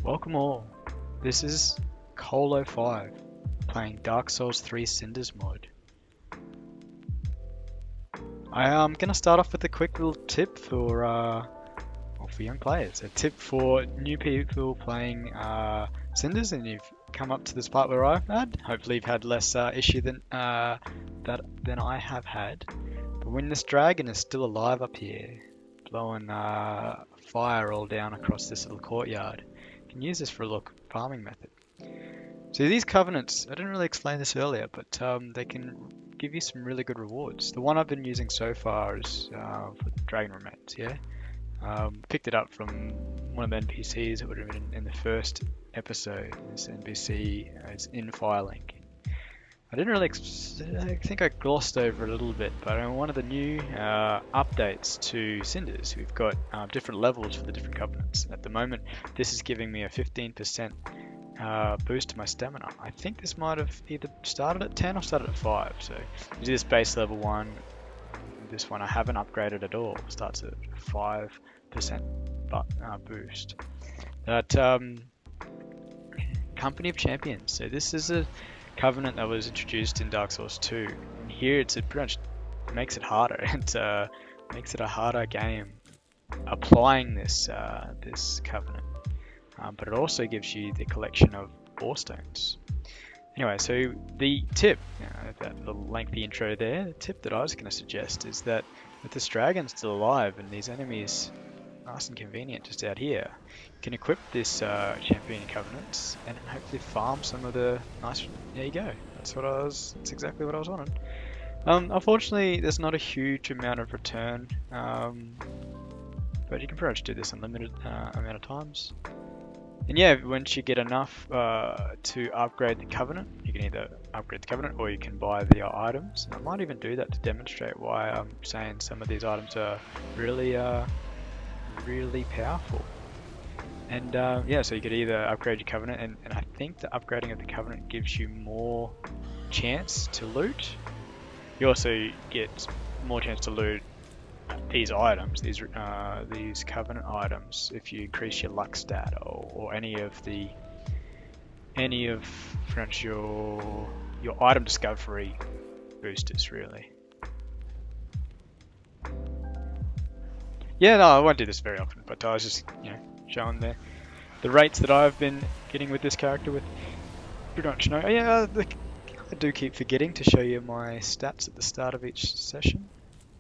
Welcome all. This is Koal05 playing Dark Souls 3 Cinders Mod. I am going to start off with a quick little tip for young players. A tip for new people playing Cinders, and you've come up to this part where I've had. Hopefully you've had less issue than I have had. But when this dragon is still alive up here, blowing fire all down across this little courtyard, you can use this for a look farming method. So these covenants, I didn't really explain this earlier, but they can give you some really good rewards. The one I've been using so far is for dragon remains, yeah? Picked it up from one of the NPCs that would have been in the first episode. This NPC is in filing. I didn't really, I think I glossed over it a little bit, but on one of the new updates to Cinders, we've got different levels for the different covenants. At the moment, this is giving me a 15% boost to my stamina. I think this might have either started at 10 or started at 5. So you do this base level 1. This one I haven't upgraded at all. It starts at 5% boost. That Company of Champions. So this is a covenant that was introduced in Dark Souls 2. And here it pretty much makes it harder. It makes it a harder game applying this this covenant. But it also gives you the collection of ore stones. Anyway, so the tip, that little lengthy intro there, the tip that I was going to suggest is that with this dragon still alive and these enemies nice and convenient just out here, you can equip this champion covenants and hopefully farm some of the nice. There you go. That's exactly what I was wanting. Unfortunately, there's not a huge amount of return, but you can pretty much do this unlimited amount of times. And yeah, once you get enough to upgrade the covenant, you can either upgrade the covenant or you can buy the items. And I might even do that to demonstrate why I'm saying some of these items are really powerful. And yeah, so you could either upgrade your covenant, and I think the upgrading of the covenant gives you more chance to loot. You also get more chance to loot these items, these covenant items, if you increase your luck stat or any of French your item discovery boosters, really. Yeah, no, I won't do this very often, but I was just showing the rates that I've been getting with this character with pretty much no. Yeah, I do keep forgetting to show you my stats at the start of each session.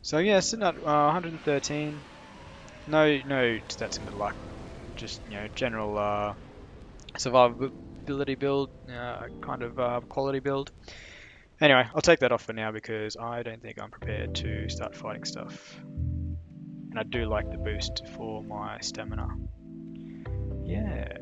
So yeah, sitting at 113. No stats into luck, just general survivability build, kind of quality build. Anyway, I'll take that off for now because I don't think I'm prepared to start fighting stuff. And I do like the boost for my stamina. Yeah.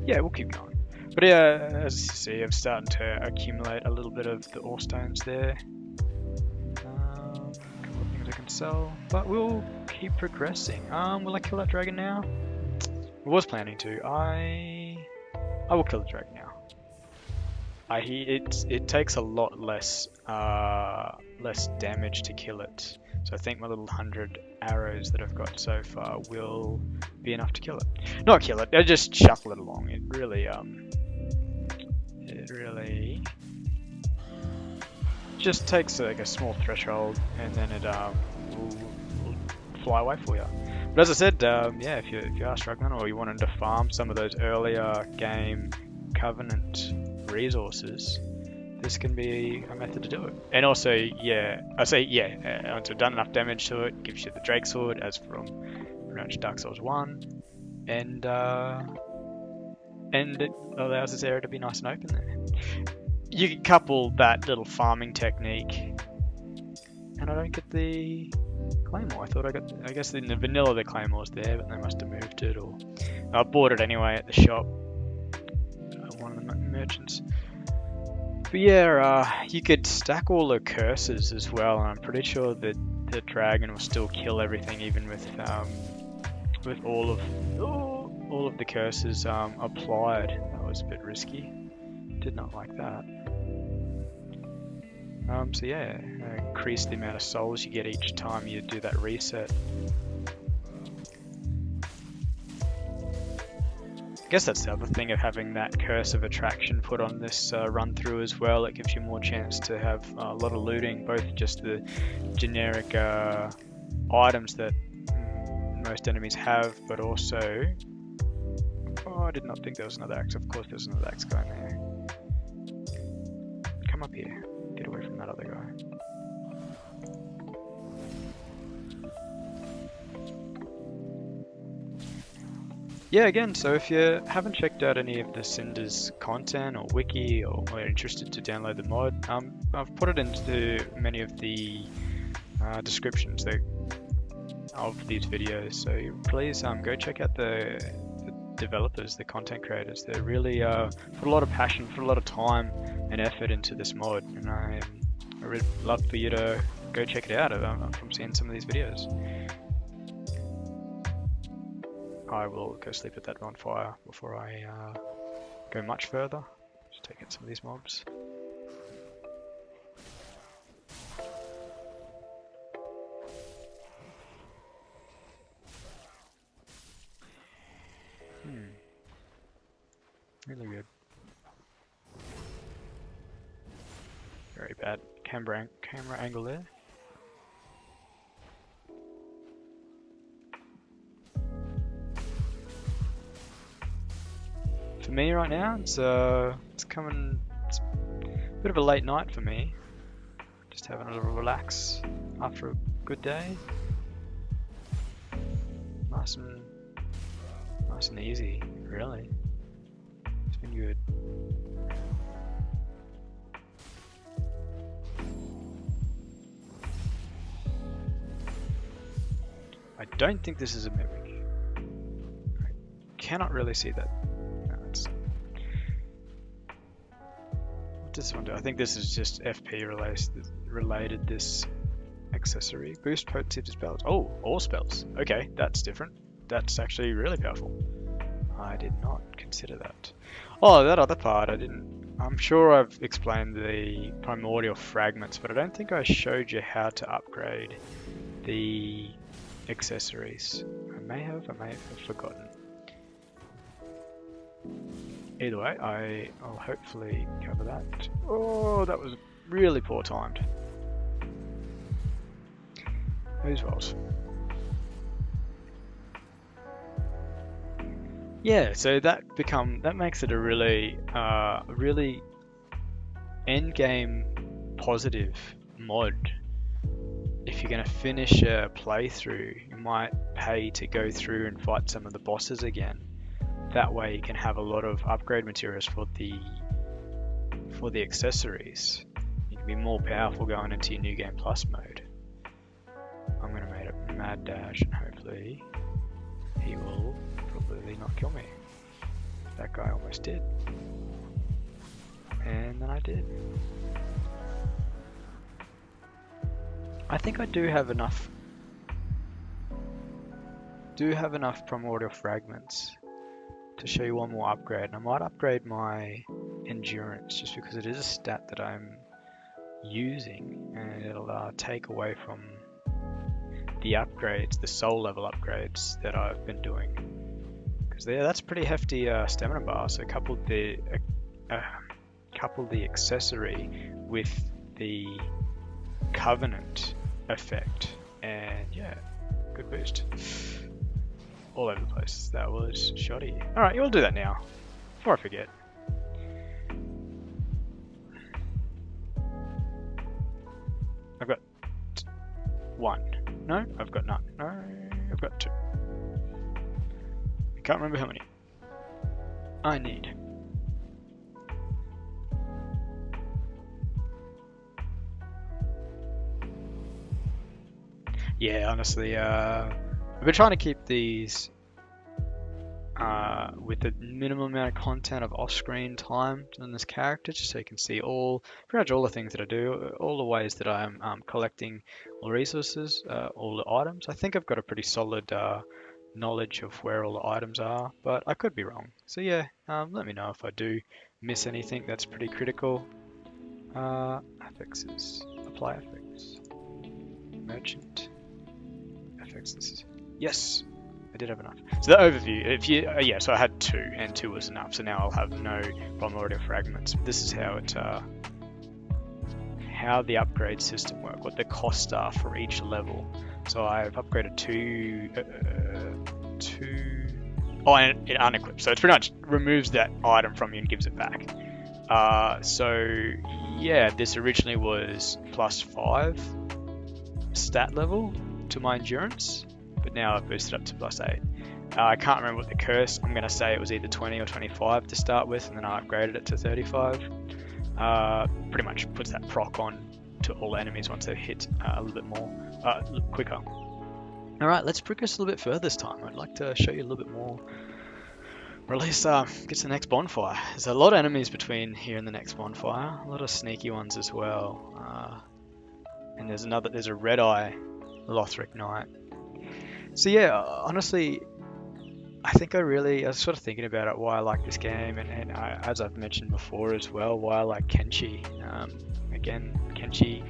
Yeah, we'll keep going. But yeah, as you see, I'm starting to accumulate a little bit of the ore stones there. A couple of things I can sell, but we'll keep progressing. Will I kill that dragon now? I was planning to. I will kill the dragon now. It takes a lot less damage to kill it. So I think my little 100 arrows that I've got so far will be enough to kill it. Not kill it, I just shuffle it along. It really just takes like a small threshold, and then it will fly away for you. But as I said, yeah, if you are struggling or you wanted to farm some of those earlier game covenant resources, this can be a method to do it. And also, once you've done enough damage to it, gives you the Drake Sword as from Dark Souls 1, and it allows this area to be nice and open there. You can couple that little farming technique, and I don't get the Claymore. I guess in the vanilla the Claymore's there, but they must have moved it, or I bought it anyway at the shop, one of the merchants. But yeah, you could stack all the curses as well, and I'm pretty sure that the dragon will still kill everything, even with all of the curses applied. That was a bit risky. Did not like that. So yeah, increase the amount of souls you get each time you do that reset. I guess that's the other thing of having that curse of attraction put on this run through as well. It gives you more chance to have a lot of looting, both just the generic items that most enemies have, but also... Oh, I did not think there was another axe. Of course there's another axe guy in there. Come up here. Get away from that other guy. Yeah, again, so if you haven't checked out any of the Cinders content or wiki or are interested to download the mod, I've put it into many of the descriptions of these videos, so please go check out the developers, the content creators. They really put a lot of passion, put a lot of time and effort into this mod, and I really love for you to go check it out from seeing some of these videos. I will go sleep at that bonfire before I go much further. Just take out some of these mobs. Really good. Very bad camera angle there. For me right now, it's a bit of a late night for me. Just having a little relax after a good day. Nice and easy, really. It's been good. I don't think this is a mimic. I cannot really see that. What does this one do? I think this is just FP related, this accessory. Boost potency to spells. Oh, all spells. Okay, that's different. That's actually really powerful. I did not consider that. Oh, that other part I didn't. I'm sure I've explained the primordial fragments, but I don't think I showed you how to upgrade the accessories. I may have forgotten. Either way, I'll hopefully cover that. Oh, that was really poor timed. Whose fault? Yeah, so that makes it a really end game positive mod. If you're gonna finish a playthrough, you might pay to go through and fight some of the bosses again. That way you can have a lot of upgrade materials for the accessories. You can be more powerful going into your New Game Plus mode. I'm going to make a mad dash and hopefully he will probably not kill me. That guy almost did. And then I did. I think I do have enough primordial fragments to show you one more upgrade, and I might upgrade my endurance just because it is a stat that I'm using, and it'll take away from the upgrades, the soul level upgrades that I've been doing. Because that's pretty hefty stamina bar. So couple the accessory with the covenant effect, and yeah, good boost. All over the place. That was shoddy. Alright, we'll do that now, before I forget. I've got one. No, I've got none. No, I've got two. I can't remember how many I need. Yeah, honestly, I've been trying to keep these with the minimum amount of content of off-screen time on this character, just so you can see pretty much all the things that I do, all the ways that I'm collecting all the resources, all the items. I think I've got a pretty solid knowledge of where all the items are, but I could be wrong. So yeah, let me know if I do miss anything that's pretty critical. Affixes. Apply affix. Merchant. Affixes. Yes! I did have enough. So the overview, if you, yeah, so I had 2, and 2 was enough, so now I'll have no vulnerability fragments. This is how it, how the upgrade system work, what the costs are for each level. So I've upgraded 2, and it unequips, so it's pretty much removes that item from you and gives it back. So yeah, this originally was +5 stat level to my endurance, but now I've boosted up to +8. I can't remember what the curse, I'm going to say it was either 20 or 25 to start with, and then I upgraded it to 35. Pretty much puts that proc on to all enemies once they hit a little bit more, quicker. Alright, let's progress a little bit further this time. I'd like to show you a little bit more, or at least get to the next bonfire. There's a lot of enemies between here and the next bonfire, a lot of sneaky ones as well. And there's a red-eye Lothric Knight. So yeah, honestly, I think I was sort of thinking about it, why I like this game, and as I've mentioned before as well, why I like Kenshi. Again, Kenshi,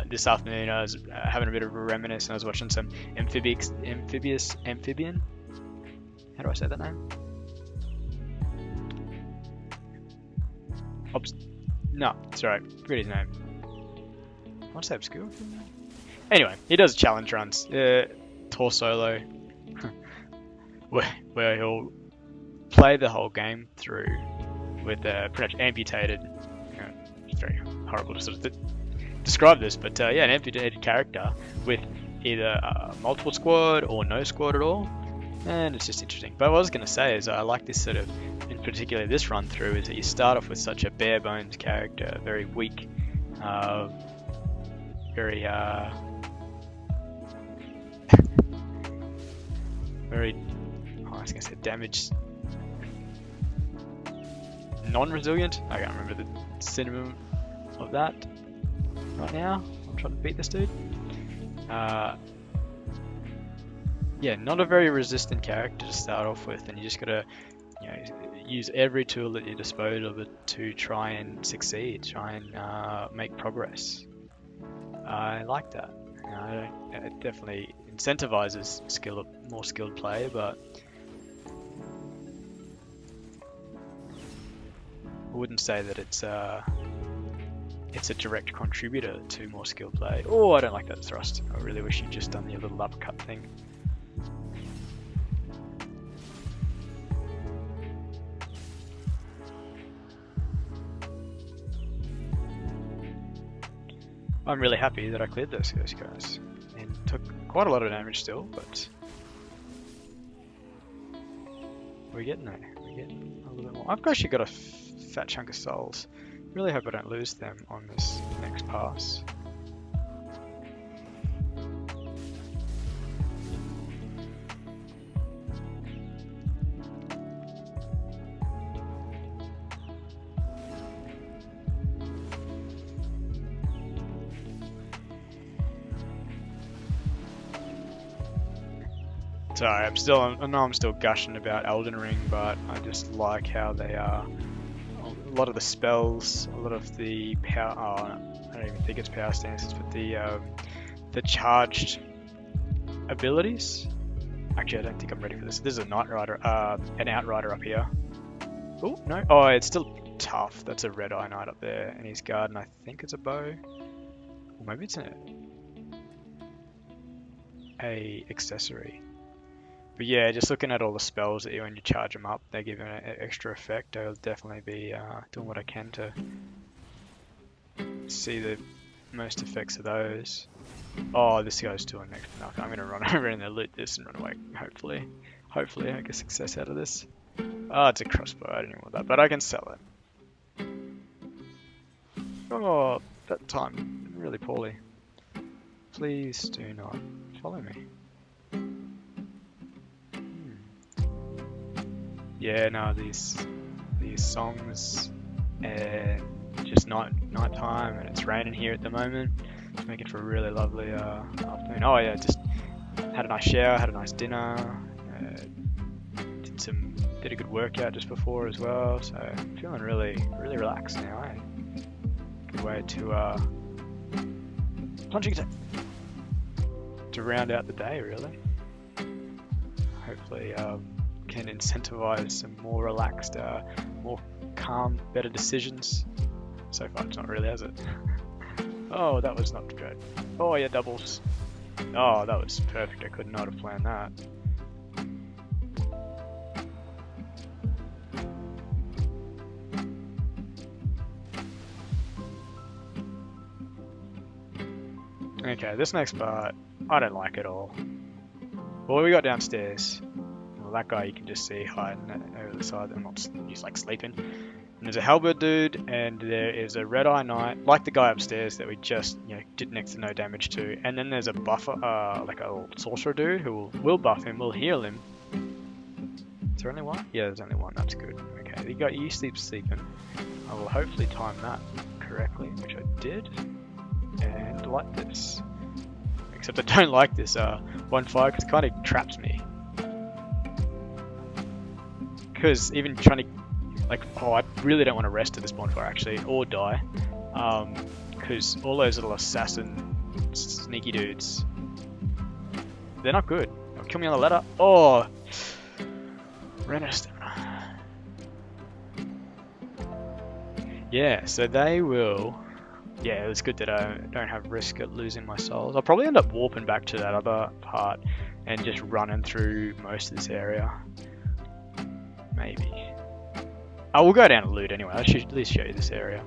this afternoon I was having a bit of a reminisce, and I was watching some ambiguousamphibian. How do I say that name? No, sorry, forget his name. I want to say obscure. Anyway, he does challenge runs, tour solo, where he'll play the whole game through with pretty much amputated. It's very horrible to sort of describe this, but yeah, an amputated character with either multiple squad or no squad at all, and it's just interesting. But what I was going to say is I like this sort of, in particular this run through, is that you start off with such a bare bones character, very weak, very very, I was going to say damaged, non-resilient. I can't remember the synonym of that right now. I'm trying to beat this dude. Yeah, not a very resistant character to start off with, and you just gotta, use every tool at your disposal to try and succeed, try and make progress. I like that. It definitely incentivizes more skilled play, but I wouldn't say that it's a direct contributor to more skilled play. Oh, I don't like that thrust. I really wish you'd just done the little uppercut thing. I'm really happy that I cleared those guys, and took quite a lot of damage still, but we're getting there. We're getting a little bit more. I've actually got a fat chunk of souls. Really hope I don't lose them on this next pass. Sorry, I know I'm still gushing about Elden Ring, but I just like how they are. A lot of the spells, a lot of the power. I don't even think it's power stances, but the charged abilities. Actually, I don't think I'm ready for this. There's a Knight Rider, an Outrider up here. Oh no! Oh, it's still tough. That's a Red-Eye Knight up there, and his guard, and I think it's a bow. Or maybe it's a accessory. But yeah, just looking at all the spells that when you charge them up, they give an extra effect. I'll definitely be doing what I can to see the most effects of those. Oh, this guy's doing next to nothing. I'm going to run over and loot this and run away, hopefully. Hopefully I get success out of this. Oh, it's a crossbow. I don't even want that, but I can sell it. Oh, that time really poorly. Please do not follow me. Yeah, no, these songs, and just nighttime, and it's raining here at the moment. It's making for a really lovely afternoon. Oh yeah, just had a nice shower, had a nice dinner, did a good workout just before as well. So feeling really relaxed now. good way to punching attack to round out the day, really. Hopefully can incentivize some more relaxed, more calm, better decisions. So far it's not really, has it? Oh, that was not good. Oh yeah, doubles. Oh, that was perfect. I could not have planned that. Okay, this next part, I don't like at all. Well, we got downstairs. Well, that guy you can just see hiding over the side. He's like sleeping. And there's a halberd dude, and there is a red-eye knight, like the guy upstairs that we just, did next to no damage to. And then there's a buffer, like a little sorcerer dude who will buff him, will heal him. Is there only one? Yeah, there's only one. That's good. Okay, you sleeping. I will hopefully time that correctly, which I did. And like this. Except I don't like this bonfire because it kind of traps me. Because even trying to, I really don't want to rest at this bonfire actually, or die. Because all those little assassin sneaky dudes, they're not good. They'll kill me on the ladder. Oh! Ran out of stamina. Yeah, so they will... Yeah, it's good that I don't have risk at losing my souls. I'll probably end up warping back to that other part and just running through most of this area. Maybe. I will go down and loot anyway. I should at least show you this area.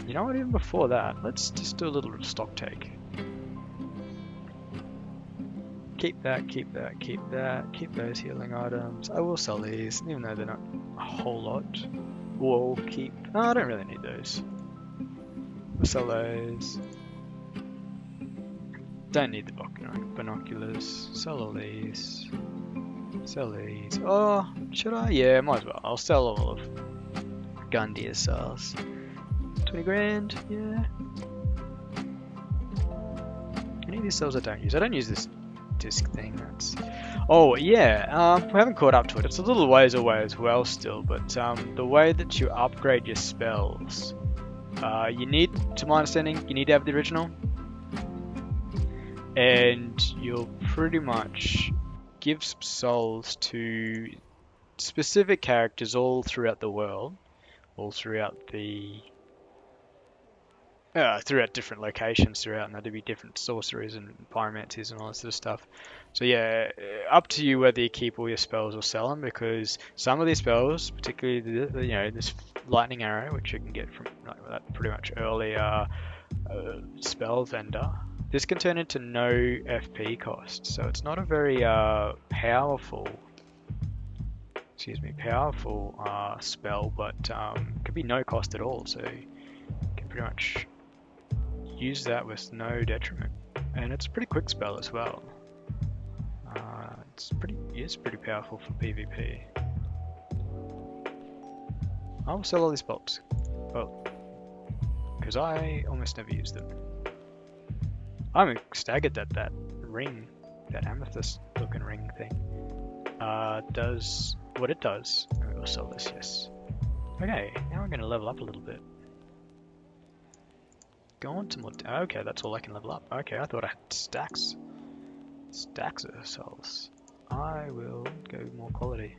You know what, even before that, let's just do a little stock take. Keep that, keep that, keep that, keep those healing items. I will sell these, even though they're not a whole lot. We'll keep... No, I don't really need those. We'll sell those. Don't need the binoculars. Sell all these. Sell these. Oh, should I? Yeah, might as well. I'll sell all of Gundyr cells. 20 grand, yeah. Any of these cells I don't use. I don't use this disc thing. That's... Oh, yeah. We haven't caught up to it. It's a little ways away as well still, but the way that you upgrade your spells, you need, to my understanding, you need to have the original. And you'll pretty much give some souls to specific characters all throughout the world, all throughout the throughout different locations throughout, and there'll be different sorceries and pyromancies and all that sort of stuff. So yeah, up to you whether you keep all your spells or sell them, because some of these spells, particularly this lightning arrow, which you can get from that pretty much early spell vendor, this can turn into no FP cost, so it's not a very powerful spell, but could be no cost at all, so you can pretty much use that with no detriment. And it's a pretty quick spell as well. It's pretty powerful for PvP. I'll sell all these bolts, because I almost never use them. I'm staggered that that ring, that amethyst looking ring thing, does what it does. We'll sell this, yes. Okay, now we're going to level up a little bit. Go on to more... Okay, that's all I can level up. Okay, I thought I had stacks. Stacks of souls. I will go more quality.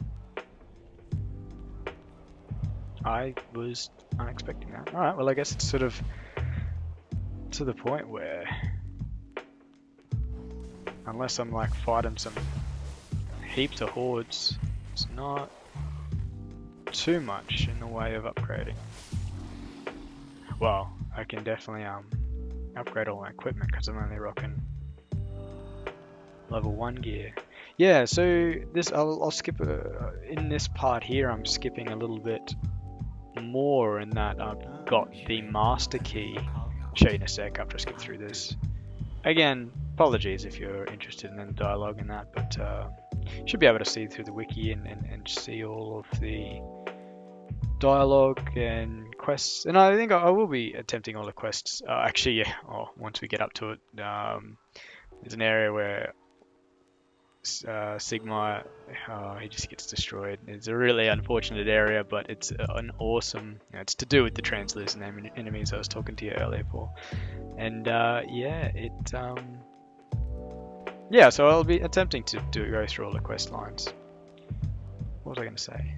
I was unexpecting that. Alright, well I guess it's sort of to the point where, unless I'm like fighting some heaps of hordes, it's not too much in the way of upgrading. Well, I can definitely upgrade all my equipment because I'm only rocking level 1 gear. Yeah, so this I'll skip in this part here. I'm skipping a little bit more in that I've got the master key. I'll show you in a sec after I skip through this. Again, apologies if you're interested in the dialogue and that, but you should be able to see through the wiki and see all of the dialogue and quests. And I think I will be attempting all the quests. Actually, yeah, once we get up to it, there's an area where Sigma, he just gets destroyed. It's a really unfortunate area, but it's an awesome. It's to do with the translucent enemies I was talking to you earlier for, and yeah, yeah. So I'll be attempting to go through all the quest lines. What was I going to say?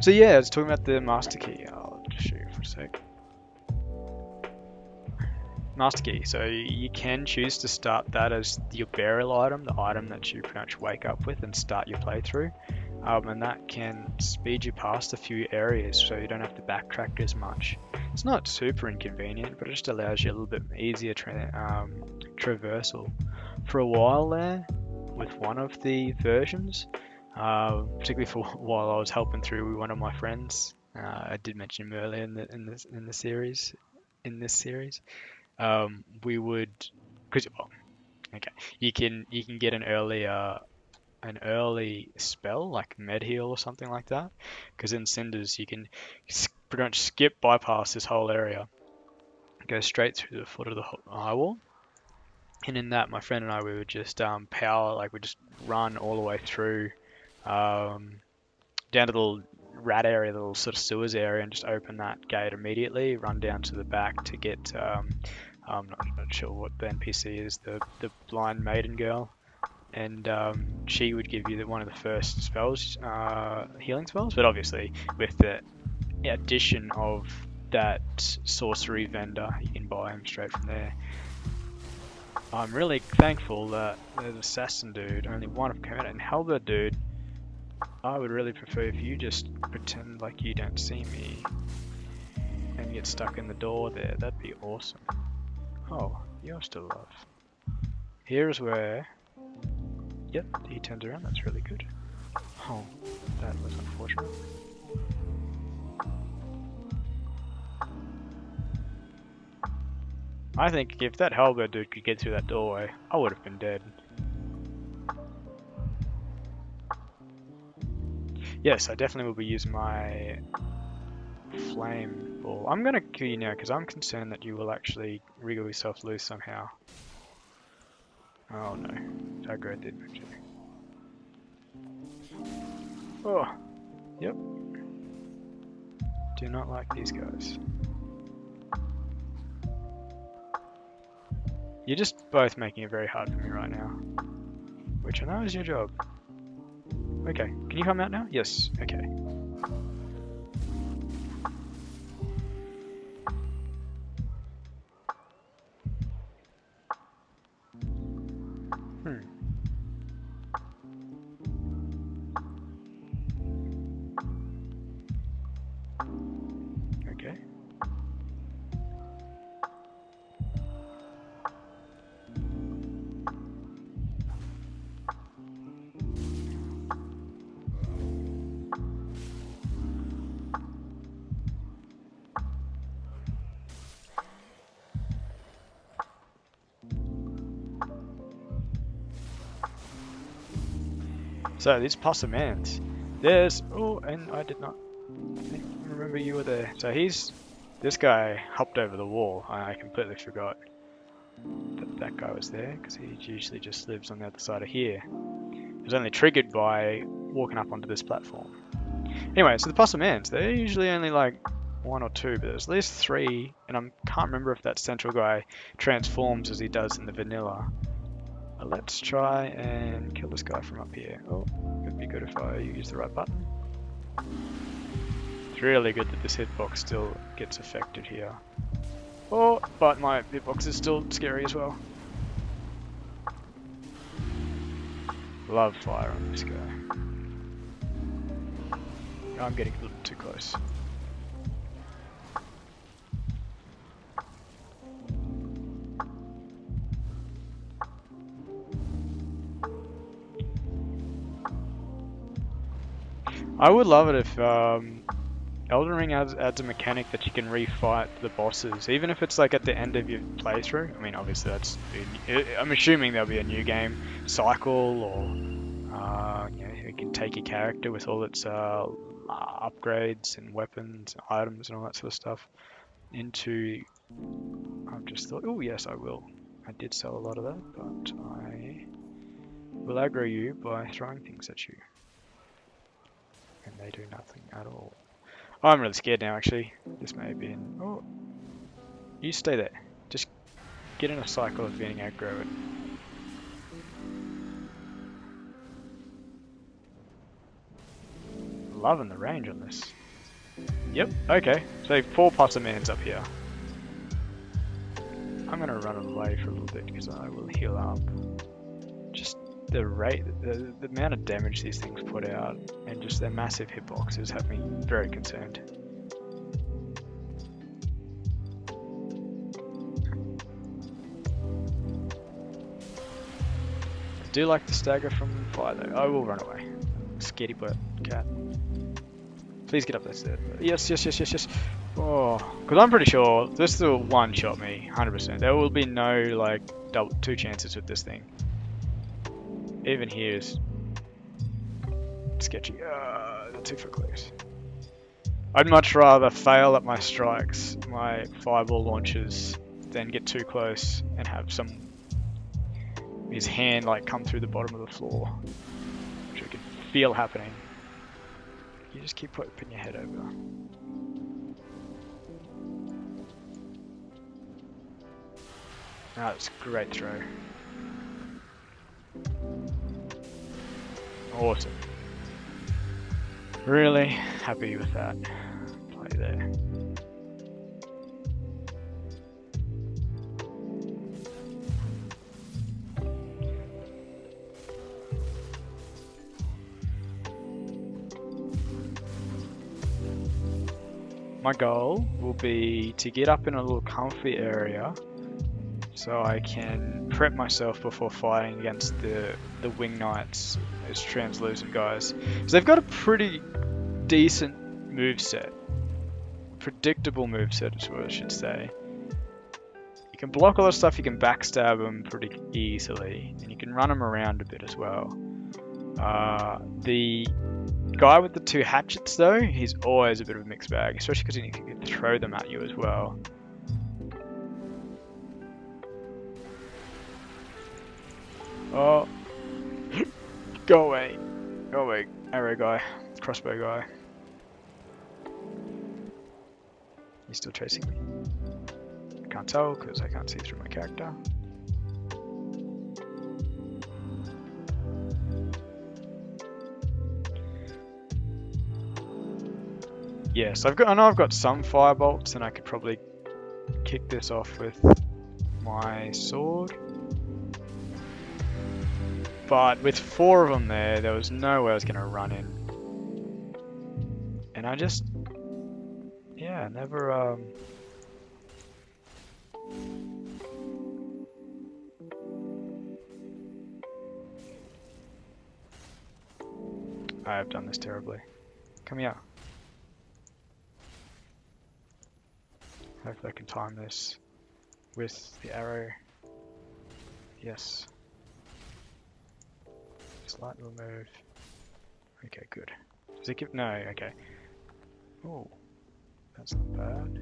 So yeah, I was talking about the master key. I'll just show you for a sec. Master key. So you can choose to start that as your burial item, the item that you pretty much wake up with and start your playthrough. And that can speed you past a few areas so you don't have to backtrack as much. It's not super inconvenient, but it just allows you a little bit easier traversal. For a while there, with one of the versions, particularly for while I was helping through with one of my friends, I did mention him earlier in the series. We would, because okay, you can get an early spell like med heal or something like that. Because in Cinders you can pretty much bypass this whole area, go straight through the foot of the high wall. And in that, my friend and I, we would just power, like we just run all the way through, down to the little rat area, the little sort of sewers area, and just open that gate immediately. Run down to the back to get. I'm not sure what the NPC is. The blind maiden girl, and she would give you one of the first spells, healing spells. But obviously, with the addition of that sorcery vendor, you can buy him straight from there. I'm really thankful that there's assassin dude, only one of come out, and halberd dude. I would really prefer if you just pretend like you don't see me and get stuck in the door there. That'd be awesome. Oh, you're still alive. Here's where... Yep, he turns around. That's really good. Oh, that was unfortunate. I think if that halberd dude could get through that doorway, I would have been dead. Yes, I definitely will be using my flame ball. I'm gonna kill you now because I'm concerned that you will actually wriggle yourself loose somehow. Oh no, aggro did actually. Oh, yep. Do not like these guys. You're just both making it very hard for me right now. Which I know is your job. Okay, can you come out now? Yes, okay. Okay. So these possamans, there's, oh, and I did not remember you were there. So this guy hopped over the wall. I completely forgot that guy was there because he usually just lives on the other side of here. It was only triggered by walking up onto this platform. Anyway, so the possamans, they're usually only like one or two, but there's at least three, and I can't remember if that central guy transforms as he does in the vanilla. Let's try and kill this guy from up here. Oh, it'd be good if I use the right button. It's really good that this hitbox still gets affected here. Oh, but my hitbox is still scary as well. Love fire on this guy. I'm getting a little too close. I would love it if Elden Ring adds a mechanic that you can refight the bosses, even if it's like at the end of your playthrough. I mean, obviously I'm assuming there'll be a new game cycle, or you know, you can take your character with all its upgrades and weapons, and items, and all that sort of stuff I've just thought, oh yes, I will. I did sell a lot of that, but I will aggro you by throwing things at you. And they do nothing at all. Oh, I'm really scared now, actually. This may have been... Oh, you stay there. Just get in a cycle of being aggro. Loving the range on this. Yep, okay. So 4 Possumans up here. I'm gonna run away for a little bit because I will heal up. Just the rate, the amount of damage these things put out, and just their massive hitboxes have me very concerned. I do like the stagger from fire though. I will run away. Scaredy bird cat. Please get up there. Yes, yes, yes, yes, yes. Oh, because I'm pretty sure this will one-shot me, 100%. There will be no, like, 2 chances with this thing. Even here is sketchy. Too for close. I'd much rather fail at my strikes, my fireball launches, than get too close and have his hand, like, come through the bottom of the floor, which I can feel happening. You just keep putting your head over. That's a great throw. Awesome. Really happy with that play there. My goal will be to get up in a little comfy area so I can prep myself before fighting against the Wing Knights, those translucent guys. So they've got a pretty decent moveset. Predictable moveset is what I should say. You can block all the stuff, you can backstab them pretty easily, and you can run them around a bit as well. The guy with the 2 hatchets though, he's always a bit of a mixed bag, especially because he can throw them at you as well. Oh, go away, arrow guy, crossbow guy. He's still chasing me. I can't tell because I can't see through my character. Yes, I know I've got some firebolts and I could probably kick this off with my sword. But with 4 of them there was no way I was going to run in. And I just, yeah, never, I have done this terribly. Come here. Hopefully I can time this with the arrow. Yes. Slight little move. Okay, good. Does it give? No, okay. Oh, that's not bad.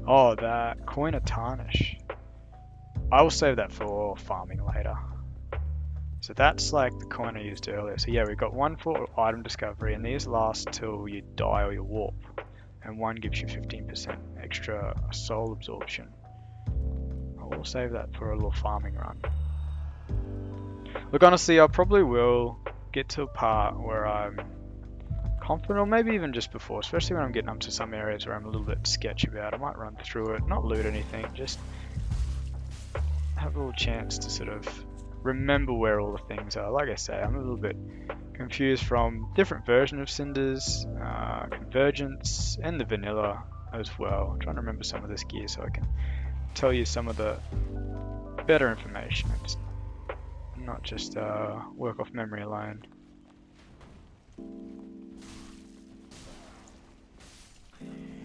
Oh, that coin of tarnish. I will save that for farming later. So that's like the coin I used earlier. So yeah, we've got 1 for item discovery, and these last till you die or you warp. And 1 gives you 15% extra soul absorption. I will save that for a little farming run. Look, honestly, I probably will get to a part where I'm confident, or maybe even just before, especially when I'm getting up to some areas where I'm a little bit sketchy about. I might run through it, not loot anything, just have a little chance to sort of remember where all the things are. Like I say, I'm a little bit confused from different versions of Cinders, Convergence, and the vanilla as well. I'm trying to remember some of this gear so I can tell you some of the better information. It's not just work off memory alone.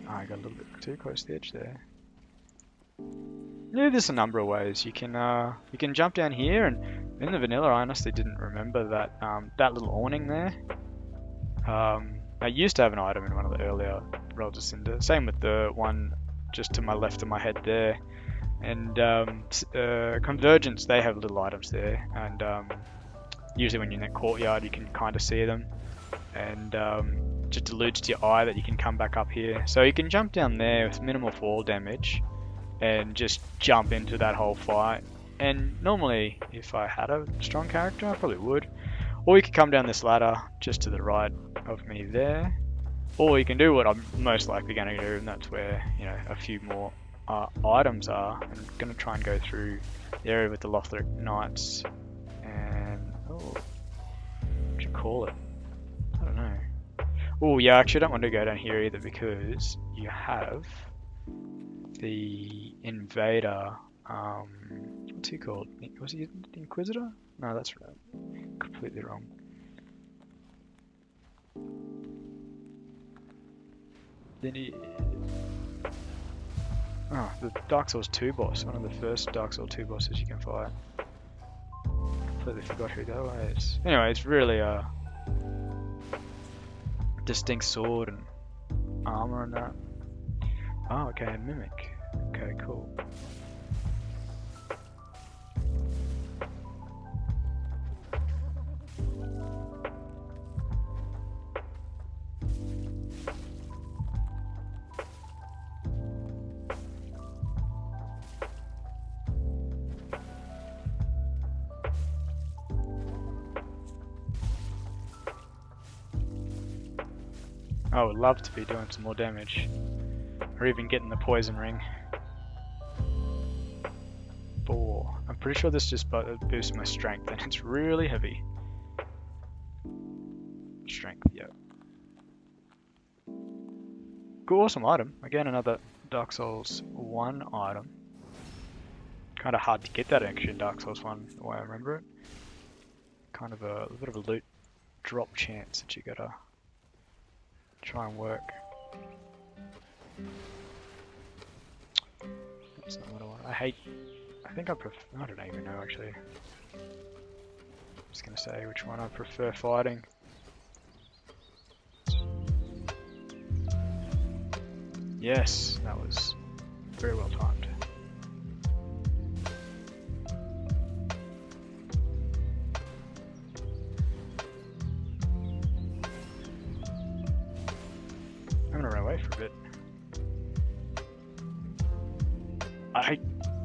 I got a little bit too close to the edge there. Yeah, there's a number of ways you can jump down here, and in the vanilla I honestly didn't remember that that little awning there. I used to have an item in one of the earlier Rolls of Cinder. Same with the one just to my left of my head there. And Convergence, they have little items there, and usually when you're in the courtyard you can kind of see them, and just alludes to your eye that you can come back up here. So you can jump down there with minimal fall damage and just jump into that whole fight. And normally, if I had a strong character, I probably would. Or you could come down this ladder just to the right of me there. Or you can do what I'm most likely going to do, and that's where, you know, a few more items are. I'm going to try and go through the area with the Lothric Knights. And, oh, what would you call it? I don't know. Oh, yeah, actually I don't want to go down here either, because you have the Invader, what's he called? Was he the Inquisitor? No, that's right. Completely wrong. Then he... Oh, the Dark Souls 2 boss, one of the first Dark Souls 2 bosses you can fight. Completely forgot who that was. Anyway, it's really a distinct sword and armor and that. Oh, okay, a mimic. Okay, cool. I would love to be doing some more damage, or even getting the poison ring. 4. I'm pretty sure this just boosts my strength, and it's really heavy. Strength, yeah. Cool, awesome item. Again, another Dark Souls 1 item. Kind of hard to get that actually in Dark Souls 1, the way I remember it. Kind of a bit of a loot drop chance that you gotta try and work. That's not what I want. I think I prefer, I don't even know actually. I'm just gonna say which one I prefer fighting. Yes, that was very well timed. I'm gonna run away for a bit. I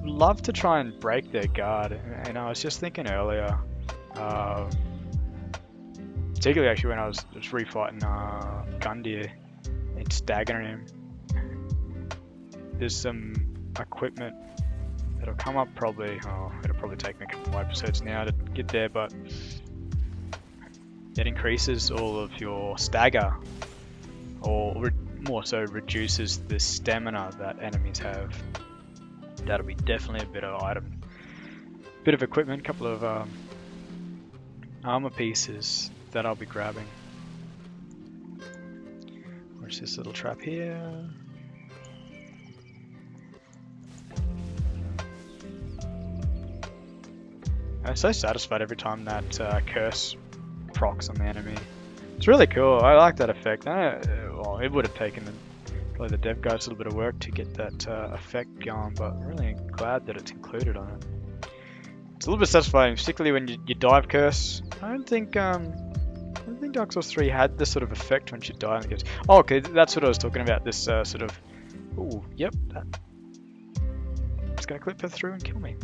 love to try and break their guard, and I was just thinking earlier, particularly actually when I was refighting Gundyr and staggering him. There's some equipment that'll come up probably, it'll probably take me a couple more episodes now to get there, but it increases all of your stagger, or more so reduces the stamina that enemies have. That'll be definitely a bit of item, bit of equipment, a couple of armor pieces that I'll be grabbing. Where's this little trap here? I'm so satisfied every time that curse procs on the enemy. It's really cool. I like that effect. Well, it would have taken probably the dev guys a little bit of work to get that effect going, but I'm really glad that it's included on it. It's a little bit satisfying, particularly when you dive curse. I don't think Dark Souls 3 had this sort of effect when you die in the curse. Oh, okay, that's what I was talking about. This sort of, ooh, yep, that. It's gonna clip her through and kill me.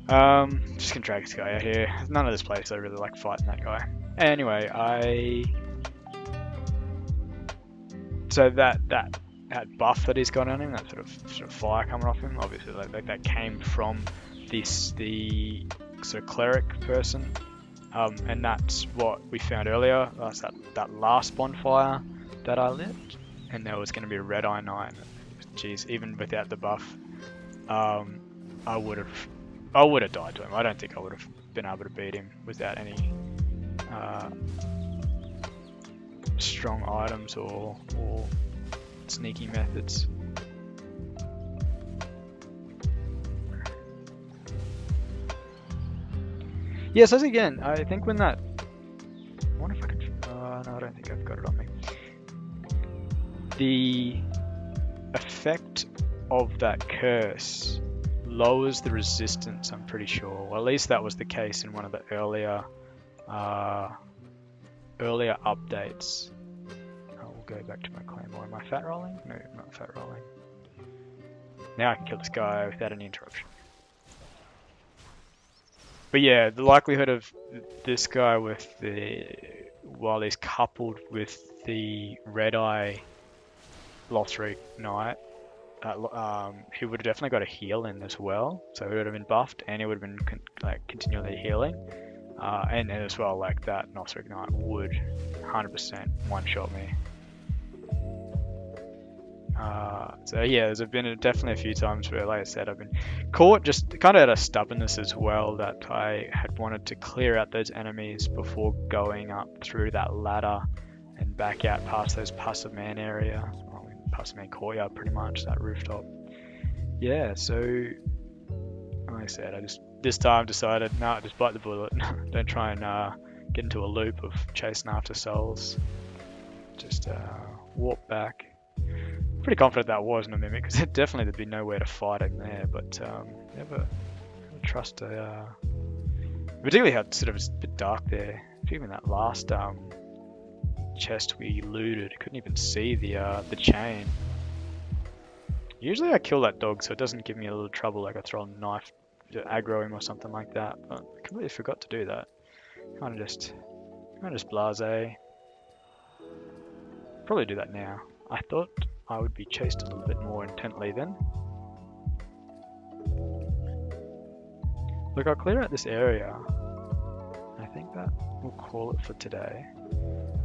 Just gonna drag this guy out here. None of this place I really like fighting that guy. Anyway, so that buff that he's got on him, that sort of fire coming off him, obviously like that came from the sort of cleric person, and that's what we found earlier. That's that last bonfire that I lit, and there was going to be a red eye 9. Jeez, even without the buff, I would have died to him. I don't think I would have been able to beat him without any strong items or sneaky methods. Yes, as again, I think when that... I wonder if I can... no, I don't think I've got it on me. The effect of that curse lowers the resistance, I'm pretty sure. Well, at least that was the case in one of the earlier updates. I'll go back to my claymore. Am I fat rolling? No, I'm not fat rolling. Now I can kill this guy without any interruption. But yeah, the likelihood of this guy with while he's coupled with the red eye Lothric Knight, he would have definitely got a heal in as well. So he would have been buffed, and he would have been continually healing. And as well, like that Lothric Knight would 100% one-shot me. So yeah, there's been definitely a few times where, like I said, I've been caught just kind of out of stubbornness as well, that I had wanted to clear out those enemies before going up through that ladder and back out past those passive man area. Passive man courtyard, pretty much, that rooftop. Yeah, so like I said, I just this time decided, nah, just bite the bullet. Don't try and get into a loop of chasing after souls. Just walk back. Pretty confident that wasn't a mimic, because definitely there'd be nowhere to fight him there, but never trust a... particularly how sort of it's a bit dark there. Even that last chest we looted, couldn't even see the chain. Usually I kill that dog so it doesn't give me a little trouble, like I throw a knife to aggro him or something like that, but I completely forgot to do that. Kind of just blasé. Probably do that now. I thought I would be chased a little bit more intently then. Look, I'll clear out this area. I think that we'll call it for today.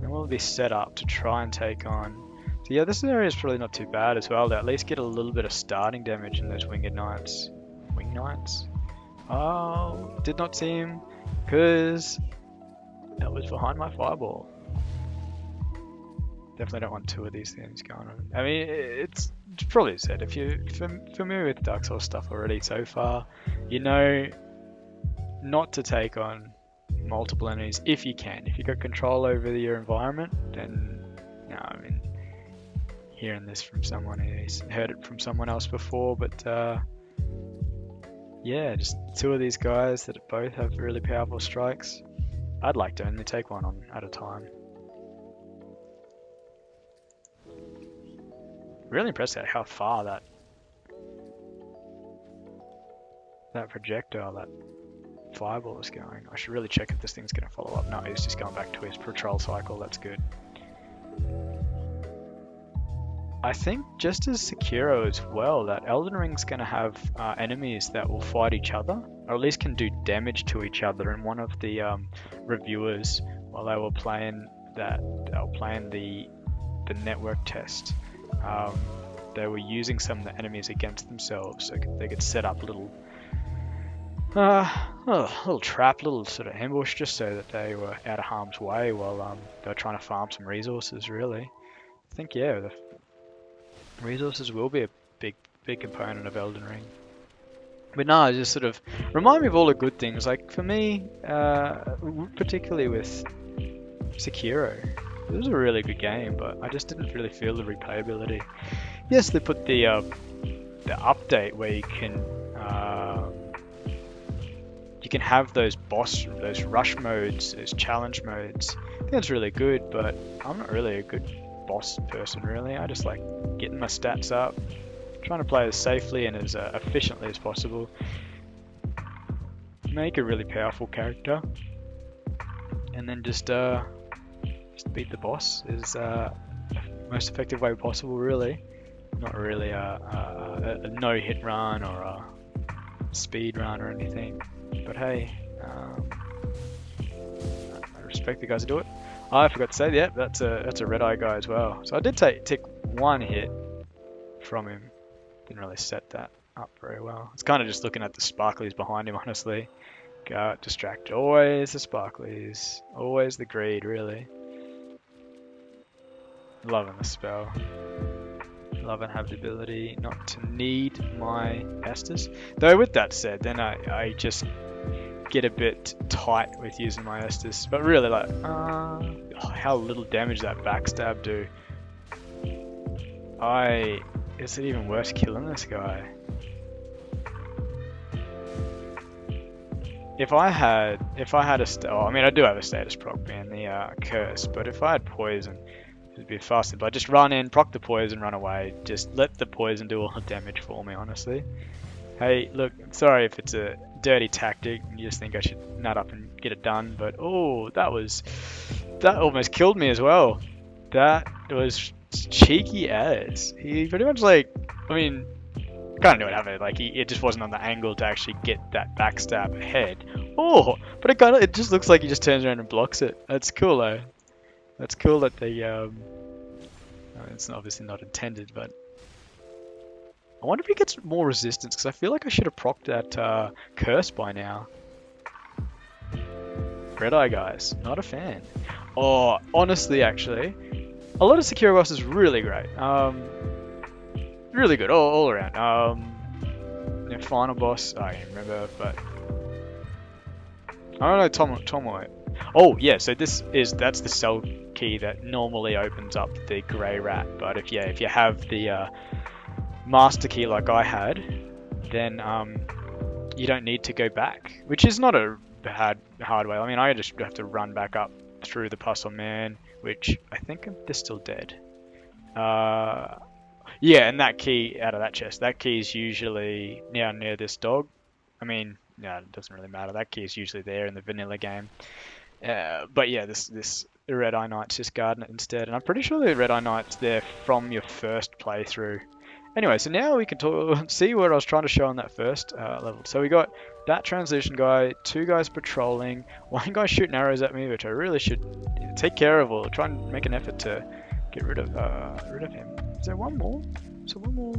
And we'll be set up to try and take on... So yeah, this area is probably not too bad as well, to at least get a little bit of starting damage in those winged knights. Wing knights? Oh, did not see him, because that was behind my fireball. Definitely don't want two of these things going on. I mean, it's probably said, if you're familiar with Dark Souls stuff already so far, you know not to take on multiple enemies if you can. If you've got control over your environment, then, no, I mean, hearing this from someone who's heard it from someone else before, but yeah, just two of these guys that both have really powerful strikes. I'd like to only take one on at a time. Really impressed at how far that projectile, that fireball is going. I should really check if this thing's going to follow up. No, he's just going back to his patrol cycle. That's good. I think just as Sekiro as well, that Elden Ring's going to have enemies that will fight each other, or at least can do damage to each other. And one of the reviewers, while they were playing the network test, they were using some of the enemies against themselves, so they could set up little trap, little sort of ambush, just so that they were out of harm's way while they were trying to farm some resources. Really, I think yeah, the resources will be a big component of Elden Ring. But no, it just sort of remind me of all the good things. Like for me, particularly with Sekiro, it was a really good game, but I just didn't really feel the replayability. Yes, they put the update where you can have those rush modes, those challenge modes. I think that's really good, but I'm not really a good boss person really. I just like getting my stats up, trying to play as safely and as efficiently as possible, make a really powerful character, and then just beat the boss is the most effective way possible, really. Not really a no-hit run or a speed run or anything, but hey, I respect the guys who do it. I forgot to say, yeah, that's a red eye guy as well. So I did take one hit from him. Didn't really set that up very well. It's kind of just looking at the sparklies behind him, honestly. Go out, distract. Always the sparklies. Always the greed, really. Loving the spell. Love and have the ability not to need my Estus. Though with that said, then I just get a bit tight with using my Estus. But really, like, how little damage that backstab do. Is it even worse killing this guy? if I had I mean I do have a status proc being the curse, but if I had poison, it'd be faster. But just run in, proc the poison, run away. Just let the poison do all the damage for me, honestly. Hey, look, sorry if it's a dirty tactic. You just think I should nut up and get it done, but oh, that almost killed me as well. That was cheeky as. He pretty much like, I mean, kind of knew it happened. Like it just wasn't on the angle to actually get that backstab ahead. Oh, but it just looks like he just turns around and blocks it. That's cool though. That's cool that they it's obviously not intended, but I wonder if he gets more resistance because I feel like I should have procced that curse by now. Red Eye guys, not a fan. Oh, honestly, actually, a lot of Secure Boss is really great. Really good all around. The final boss, I can't remember, but I don't know. Tomoe. Oh yeah, so that's the cell key that normally opens up the grey rat. But if you have the master key like I had, then you don't need to go back, which is not a hard way. I mean, I just have to run back up through the puzzle man, which I think they're still dead. Yeah, and that key out of that chest, that key is usually now near this dog. I mean, no, it doesn't really matter. That key is usually there in the vanilla game. But yeah, this Red Eye Knight's just guarding it instead, and I'm pretty sure the Red Eye Knight's there from your first playthrough. Anyway, so now we can see what I was trying to show on that first level. So we got that transition guy, 2 guys patrolling, 1 guy shooting arrows at me, which I really should take care of, or try and make an effort to get rid of him. Is there one more? Is there one more?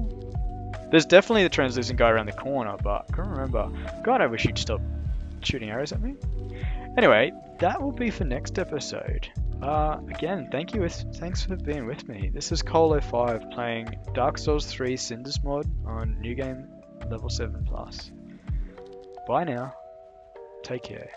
There's definitely the translucent guy around the corner, but I can't remember. God, I wish you'd stop shooting arrows at me. Anyway, that will be for next episode. Again, thanks for being with me. This is Koal05 playing Dark Souls 3 Cinders Mod on New Game Level 7+. Bye now. Take care.